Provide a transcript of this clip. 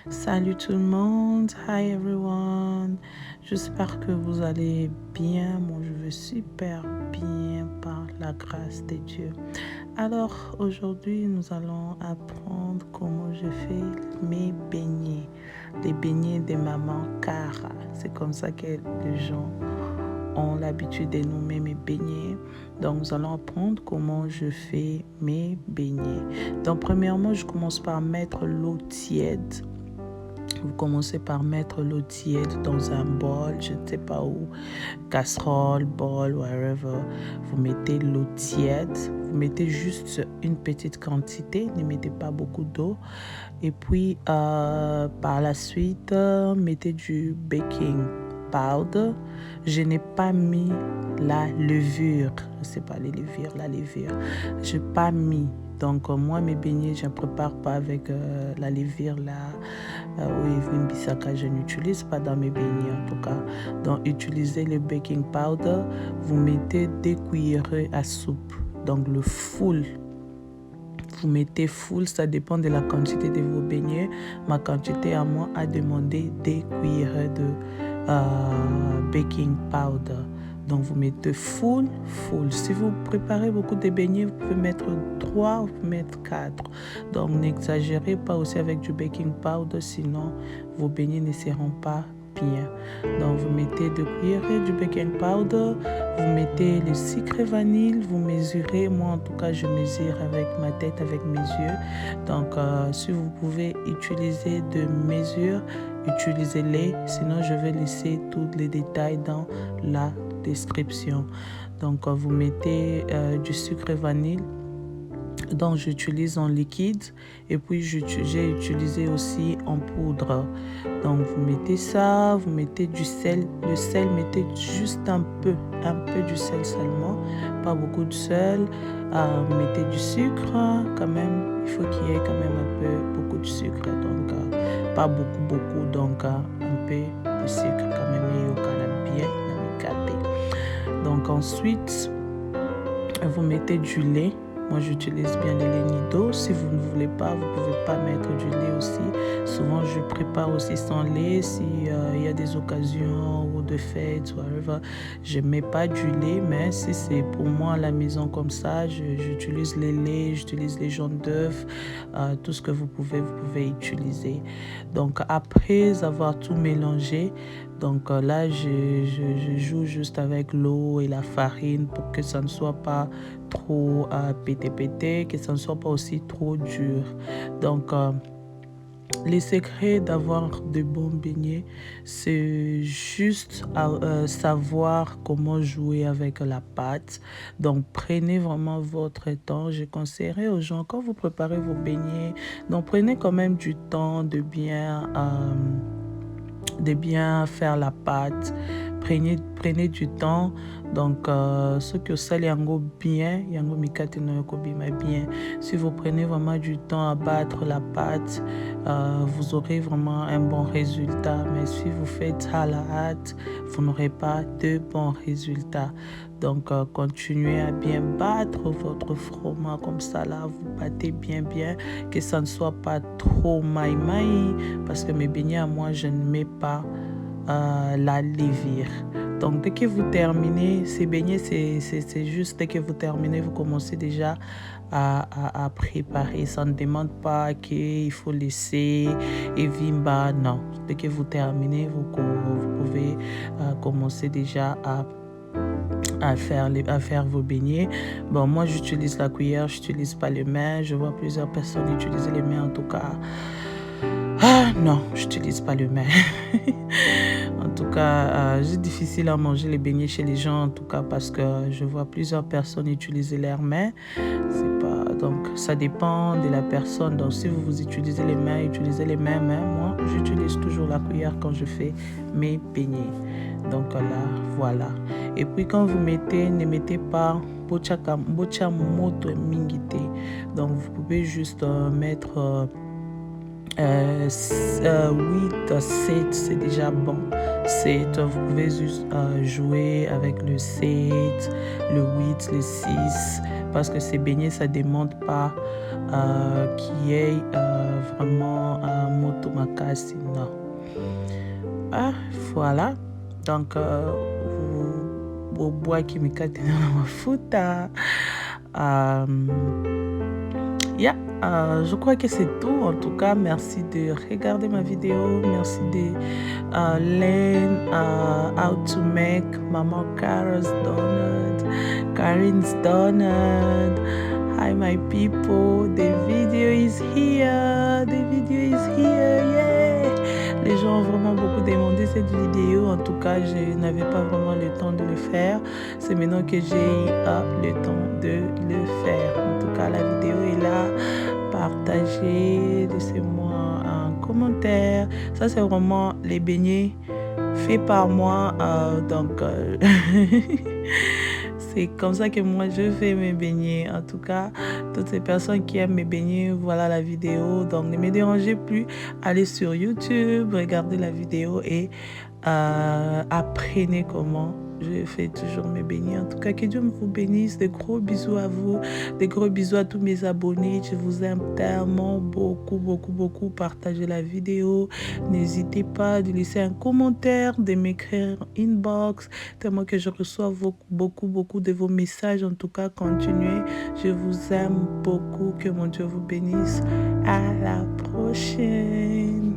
Salut tout le monde, hi everyone. J'espère que vous allez bien. Moi, je vais super bien par la grâce de Dieu. Alors, aujourd'hui, nous allons apprendre comment je fais mes beignets. Les beignets de maman Cara. C'est comme ça que les gens ont l'habitude de nommer mes beignets. Donc, nous allons apprendre comment je fais mes beignets. Donc, premièrement, je commence par mettre l'eau tiède. Vous commencez par mettre l'eau tiède dans un bol, je ne sais pas où, casserole, bol, wherever. Vous mettez l'eau tiède, vous mettez juste une petite quantité, ne mettez pas beaucoup d'eau. Et puis, par la suite, mettez du baking powder. Je n'ai pas mis la levure, je ne sais pas les levures, la levure. Je n'ai pas mis. Donc, moi, mes beignets, je ne prépare pas avec la levure, oui, Wimbisaka, je n'utilise pas dans mes beignets en tout cas. Donc, utilisez le baking powder. Vous mettez 2 cuillerées à soupe. Donc, le full. Vous mettez full, ça dépend de la quantité de vos beignets. Ma quantité à moi a demandé 2 cuillerées de baking powder. Donc, vous mettez full. Si vous préparez beaucoup de beignets, vous pouvez mettre 3, vous pouvez mettre 4. Donc, n'exagérez pas aussi avec du baking powder, sinon vos beignets ne seront pas bien. Donc, vous mettez 2 cuillerées du baking powder, vous mettez le sucre vanille, vous mesurez. Moi, en tout cas, je mesure avec ma tête, avec mes yeux. Donc, si vous pouvez utiliser de mesures, utilisez-les. Sinon, je vais laisser tous les détails dans la description. Donc, vous mettez du sucre vanille. Donc, j'utilise en liquide et puis j'ai utilisé aussi en poudre. Donc, vous mettez ça, vous mettez du sel. Le sel, mettez juste un peu du sel seulement, pas beaucoup de sel. Mettez du sucre quand même. Il faut qu'il y ait quand même beaucoup de sucre. Donc, pas beaucoup. Donc, un peu de sucre quand même. Et au Canada, bien. Donc, ensuite, vous mettez du lait. Moi, j'utilise bien le lait Nido. Si vous ne voulez pas, vous ne pouvez pas mettre du lait aussi. Souvent, je prépare aussi sans lait. S'il y a des occasions ou de fêtes, whatever, je ne mets pas du lait. Mais si c'est pour moi à la maison comme ça, j'utilise les laits, j'utilise les jaunes d'œufs, tout ce que vous pouvez utiliser. Donc, après avoir tout mélangé, donc là, je joue juste avec l'eau et la farine pour que ça ne soit pas trop pété, que ça ne soit pas aussi trop dur. Donc, les secrets d'avoir de bons beignets, c'est juste savoir comment jouer avec la pâte. Donc, prenez vraiment votre temps. Je conseillerais aux gens, quand vous préparez vos beignets, donc prenez quand même du temps de bien faire la pâte. Prenez du temps. Donc, ce que ça yango bien, yango mikate no yokobima bien. Si vous prenez vraiment du temps à battre la pâte, vous aurez vraiment un bon résultat. Mais si vous faites à la hâte, vous n'aurez pas de bons résultats. Donc, continuez à bien battre votre fromage comme ça là. Vous battez bien, que ça ne soit pas trop maï. Parce que mes beignets à moi, je ne mets pas la levure. Donc, dès que vous terminez, ces beignets, c'est juste dès que vous terminez, vous commencez déjà à préparer. Ça ne demande pas qu'il faut laisser et vimba. Non, dès que vous terminez, vous pouvez commencer déjà à faire vos beignets. Bon, moi, j'utilise la cuillère, j'utilise pas les mains. Je vois plusieurs personnes utiliser les mains, en tout cas. Non, j'utilise pas les mains. En tout cas, c'est difficile à manger les beignets chez les gens, en tout cas, parce que je vois plusieurs personnes utiliser leurs mains. Donc, ça dépend de la personne. Donc, si vous utilisez les mains, utilisez les mains. Mais moi, j'utilise toujours la cuillère quand je fais mes beignets. Donc, là, voilà. Et puis, quand vous mettez, ne mettez pas bocha moto mingite. Donc, vous pouvez juste mettre 8, 7, c'est déjà bon. 7, vous pouvez juste jouer avec le 7, le 8, le 6. parce que ces beignets, ça ne demande pas qu'il y ait vraiment un moto makasi, non. Ah, voilà. Donc, au bois qui me casse dans ma mafuta. Yeah, je crois que c'est tout. En tout cas, merci de regarder ma vidéo. Merci de learn how to make Mama Cara's donut, Karin's donut. Hi, my people. The video is here. The video is here. Yeah. Les gens ont vraiment beaucoup demandé cette vidéo. En tout cas, je n'avais pas vraiment le temps de le faire. C'est maintenant que j'ai le temps de le faire. En tout cas, la vidéo est là. Partagez, laissez-moi un commentaire. Ça, c'est vraiment les beignets faits par moi. Donc, c'est comme ça que moi, je fais mes beignets. En tout cas, toutes ces personnes qui aiment mes beignets, voilà la vidéo. Donc, ne me dérangez plus. Allez sur YouTube, regardez la vidéo et apprenez comment je fais toujours mes beignets. En tout cas, que Dieu vous bénisse. Des gros bisous à vous. Des gros bisous à tous mes abonnés. Je vous aime tellement beaucoup, beaucoup, beaucoup. Partagez la vidéo. N'hésitez pas de laisser un commentaire, de m'écrire inbox. Tellement que je reçois beaucoup, beaucoup de vos messages. En tout cas, continuez. Je vous aime beaucoup. Que mon Dieu vous bénisse. À la prochaine.